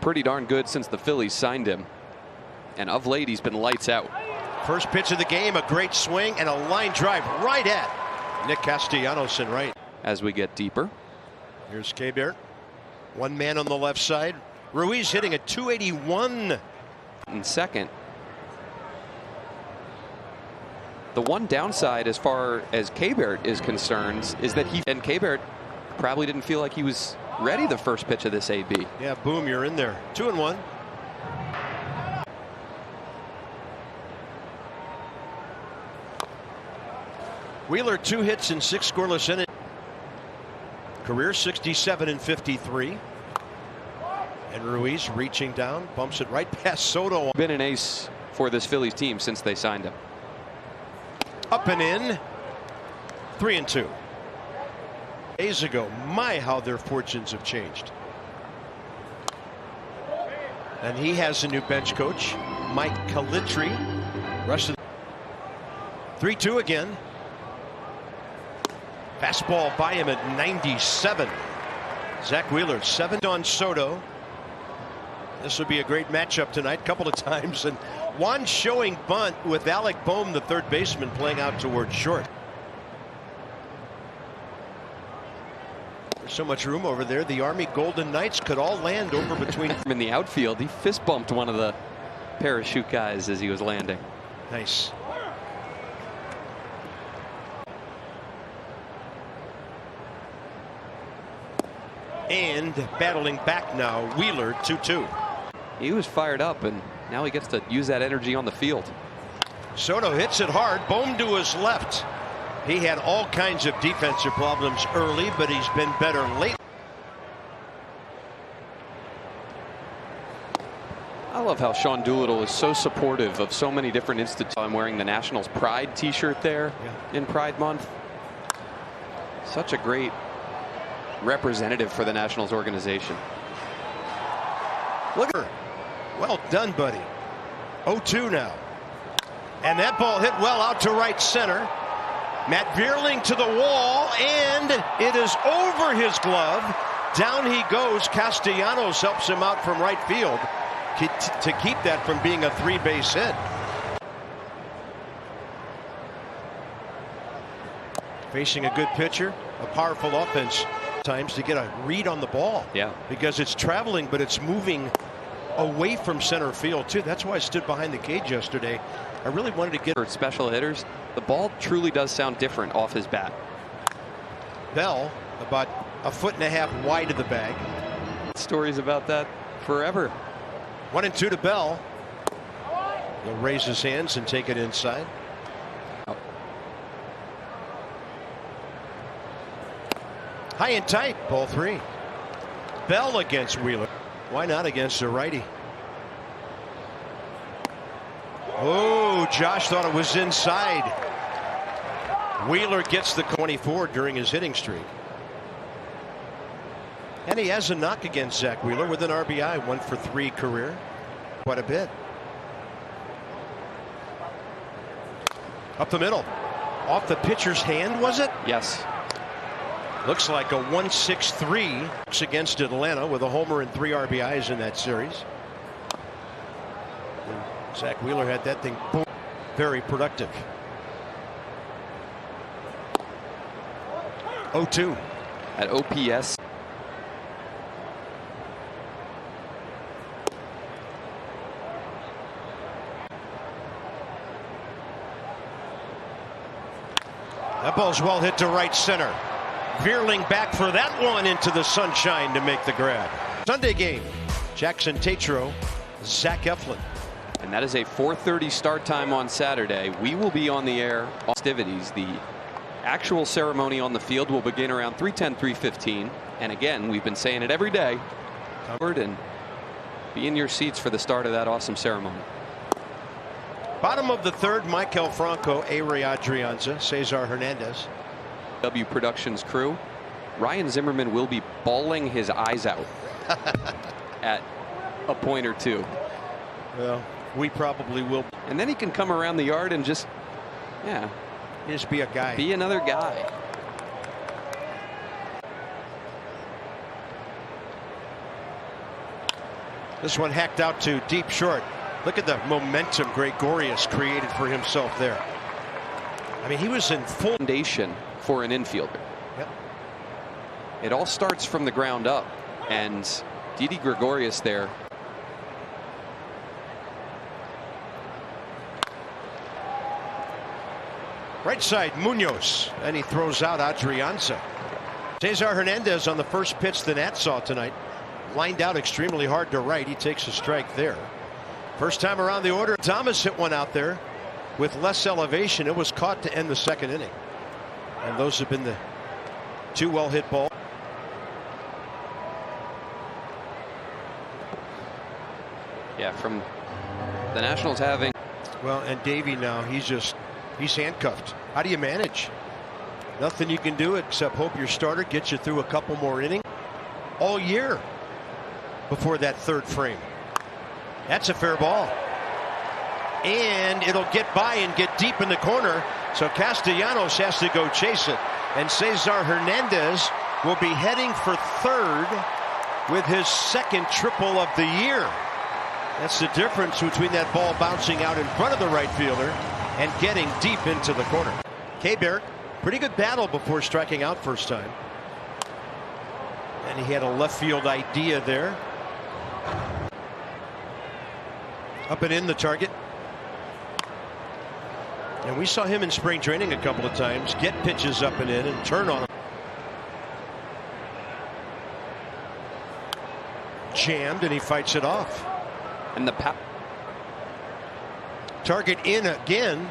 pretty darn good since the Phillies signed him. And of late, he's been lights out. First pitch of the game, a great swing and a line drive right at Nick Castellanos in right. As we get deeper. Here's K-Bear. One man on the left side. Ruiz hitting a .281. In second. The one downside as far as K-Bear is concerned is that K-Bear probably didn't feel like he was ready the first pitch of this AB. Yeah, boom, you're in there. 2-1. Wheeler 2 hits and 6 scoreless innings. Career 67 and 53. And Ruiz reaching down, bumps it right past Soto. Been an ace for this Phillies team since they signed him. Up and in. 3-2. Days ago, my, how their fortunes have changed. And he has a new bench coach, Mike Calitri. Rest of 3-2 again. Fastball by him at 97. Zack Wheeler 7 on Soto. This would be a great matchup tonight, couple of times. And Juan showing bunt with Alec Bohm, the third baseman, playing out towards short. There's so much room over there. The Army Golden Knights could all land over between. In the outfield, he fist bumped one of the parachute guys as he was landing. Nice. And battling back now, Wheeler 2-2. He was fired up, and now he gets to use that energy on the field. Soto hits it hard. Bohm to his left. He had all kinds of defensive problems early, but he's been better late. I love how Sean Doolittle is so supportive of so many different institutions. I'm wearing the Nationals Pride t-shirt there in Pride Month. Such a great representative for the Nationals organization. Look at her. Well done, buddy. 0-2 now. And that ball hit well out to right center. Matt Vierling to the wall, and it is over his glove. Down he goes. Castellanos helps him out from right field to keep that from being a 3-base hit. Facing a good pitcher, a powerful offense times to get a read on the ball. Yeah. Because it's traveling, but it's moving away from center field too. That's why I stood behind the cage yesterday. I really wanted to get for special hitters. The ball truly does sound different off his bat. Bell about 1.5 feet wide of the bag. Stories about that forever. 1-2 to Bell. He'll raise his hands and take it inside. High and tight, ball 3. Bell against Wheeler. Why not against a righty? Oh, Josh thought it was inside. Wheeler gets the 24 during his hitting streak. And he has a knock against Zack Wheeler with an RBI, 1 for 3 career. Quite a bit. Up the middle. Off the pitcher's hand, was it? Yes. Looks like a 1-6-3 against Atlanta with a homer and 3 RBIs in that series. And Zack Wheeler had that thing boom, very productive. 0-2 at OPS. That ball's well hit to right center. Vierling back for that one into the sunshine to make the grab. Sunday game. Jackson Tatro, Zach Eflin. And that is a 4:30 start time on Saturday. We will be on the air. Festivities. The actual ceremony on the field will begin around 3:10, 3:15. And again, we've been saying it every day. Covered and be in your seats for the start of that awesome ceremony. Bottom of the third, Michael Franco, A-Ray Adrianza, Cesar Hernandez. W Productions crew. Ryan Zimmerman will be bawling his eyes out at a point or two. Well, we probably will. And then he can come around the yard and just be a guy. Be another guy. This one hacked out to deep short. Look at the momentum Gregorius created for himself there. I mean, he was in full foundation for an infielder. Yep. It all starts from the ground up, and Didi Gregorius there. Right side, Munoz, and he throws out Adrianza. Cesar Hernandez on the first pitch the Nats saw tonight. Lined out extremely hard to right. He takes a strike there. First time around the order. Thomas hit one out there with less elevation. It was caught to end the second inning. And those have been the two well hit balls. Yeah, from the Nationals having. Well, and Davey now, he's handcuffed. How do you manage? Nothing you can do except hope your starter gets you through a couple more innings all year before that third frame. That's a fair ball. And it'll get by and get deep in the corner. So Castellanos has to go chase it. And Cesar Hernandez will be heading for third with his second triple of the year. That's the difference between that ball bouncing out in front of the right fielder and getting deep into the corner. K-Berg, pretty good battle before striking out first time. And he had a left field idea there. Up and in the target. And we saw him in spring training a couple of times get pitches up and in and turn on them. Jammed, and he fights it off. And the target in again,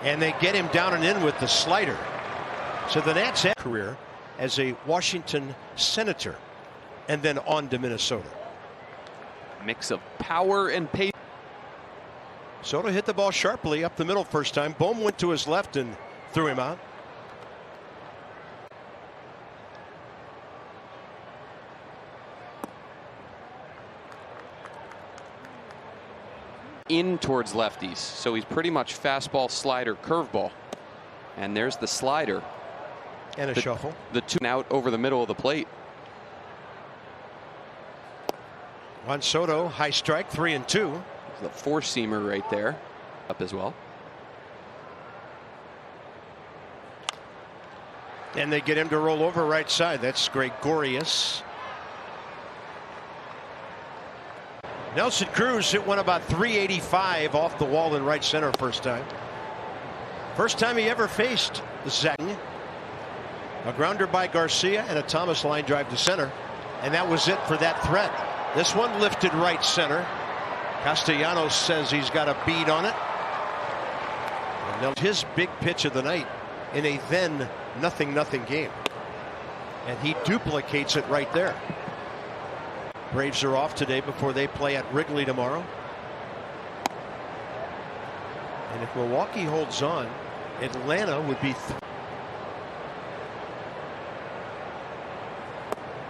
and they get him down and in with the slider. So the Nats had a career as a Washington Senator and then on to Minnesota. Mix of power and pace. Soto hit the ball sharply up the middle first time. Bohm went to his left and threw him out. In towards lefties, so he's pretty much fastball, slider, curveball. And there's the slider. And a shuffle. The two out over the middle of the plate. Juan Soto, high strike, 3-2. The four-seamer right there, up as well. And they get him to roll over right side. That's Gregorius. Nelson Cruz hit one about 385 off the wall in right center first time. First time he ever faced Zack. A grounder by Garcia and a Thomas line drive to center. And that was it for that threat. This one lifted right center. Castellanos says he's got a bead on it. And his big pitch of the night in a then 0-0 game. And he duplicates it right there. Braves are off today before they play at Wrigley tomorrow. And if Milwaukee holds on, Atlanta would be.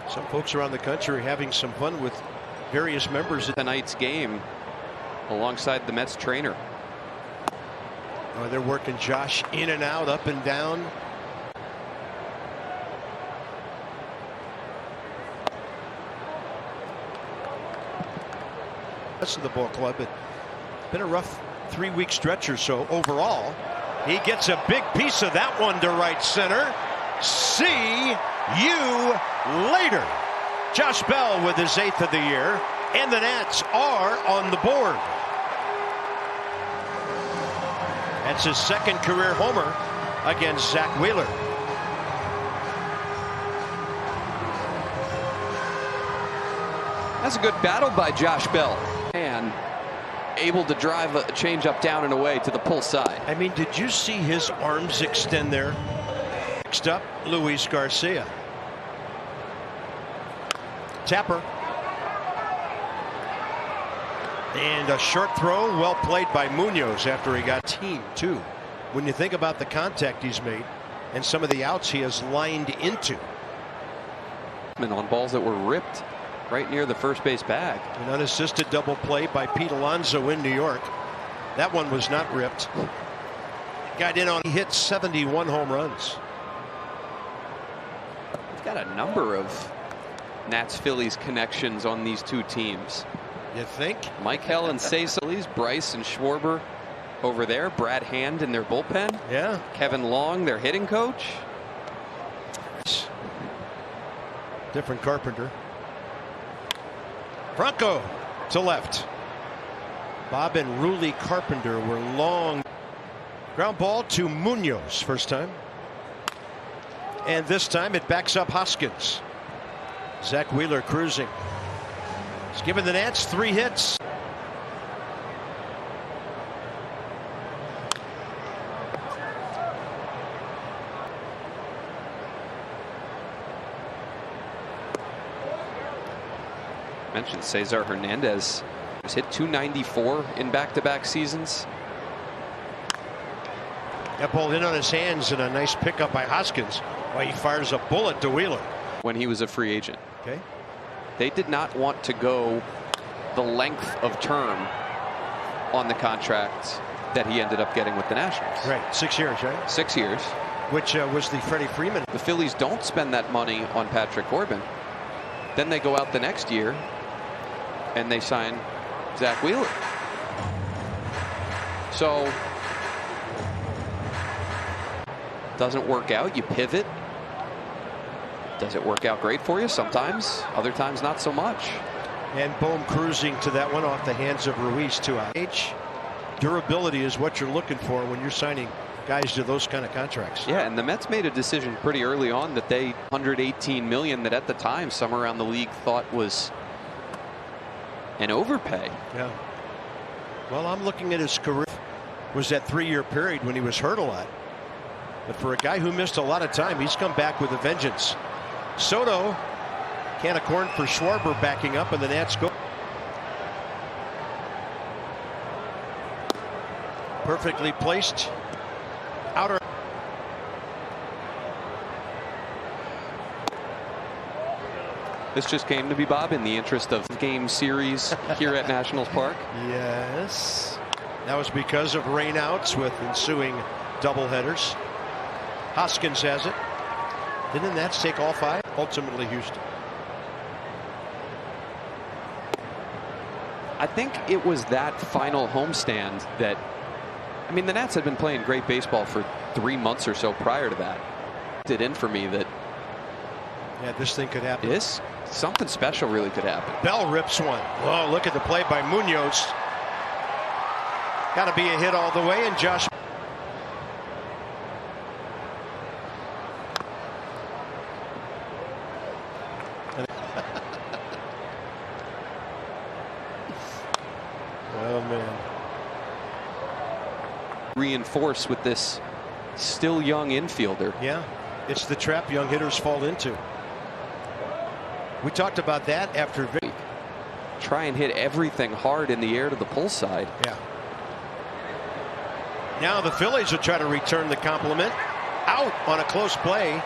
Some folks around the country are having some fun with various members of tonight's game alongside the Mets trainer. Oh, they're working Josh in and out, up and down. Rest of the ball club. It's been a rough 3-week stretch or so overall. He gets a big piece of that one to right center. See you later. Josh Bell with his 8th of the year, and the Nats are on the board. That's his second career homer against Zack Wheeler. That's a good battle by Josh Bell. And able to drive a changeup down and away to the pull side. I mean, did you see his arms extend there? Next up, Luis Garcia. Tapper. And a short throw, well played by Munoz after he got team too. When you think about the contact he's made and some of the outs he has lined into. And on balls that were ripped right near the first base bag. An unassisted double play by Pete Alonso in New York. That one was not ripped. Got in on, he hit 71 home runs. We've got a number of Nats Phillies connections on these two teams. You think? Michael and Cecili's, Bryce and Schwarber over there. Brad Hand in their bullpen. Yeah. Kevin Long, their hitting coach. Different Carpenter. Franco to left. Bob and Ruley Carpenter were long. Ground ball to Munoz first time. And this time it backs up Hoskins. Zack Wheeler cruising. He's given the Nats 3 hits. Mentioned Cesar Hernandez has hit .294 in back-to-back seasons. That ball in on his hands and a nice pickup by Hoskins while he fires a bullet to Wheeler. When he was a free agent. Okay. They did not want to go the length of term on the contract that he ended up getting with the Nationals. Right. 6 years, right? 6 years. Which was the Freddie Freeman. The Phillies don't spend that money on Patrick Corbin. Then they go out the next year and they sign Zack Wheeler. So doesn't work out, you pivot. Does it work out great for you? Sometimes, other times not so much. And Bohm cruising to that one off the hands of Ruiz to out. Durability is what you're looking for when you're signing guys to those kind of contracts. Yeah, and the Mets made a decision pretty early on that they $118 million that at the time some around the league thought was an overpay. Yeah. Well, I'm looking at his career. Was that 3-year period when he was hurt a lot. But for a guy who missed a lot of time, he's come back with a vengeance. Soto, can of corn for Schwarber backing up, and the Nats go. Perfectly placed. Outer. This just came to be, Bob, in the interest of game series here at Nationals Park. Yes. That was because of rainouts with ensuing doubleheaders. Hoskins has it. Didn't that take all 5? Ultimately, Houston. I think it was that final homestand that, I mean, the Nats had been playing great baseball for 3 months or so prior to that. It in for me that this thing could happen. Something special really could happen. Bell rips one. Oh, look at the play by Munoz. Got to be a hit all the way, and Josh. Oh, man. Reinforce with this still young infielder. Yeah, it's the trap young hitters fall into. We talked about that after. Try and hit everything hard in the air to the pull side. Yeah. Now the Phillies will try to return the compliment. Out on a close play.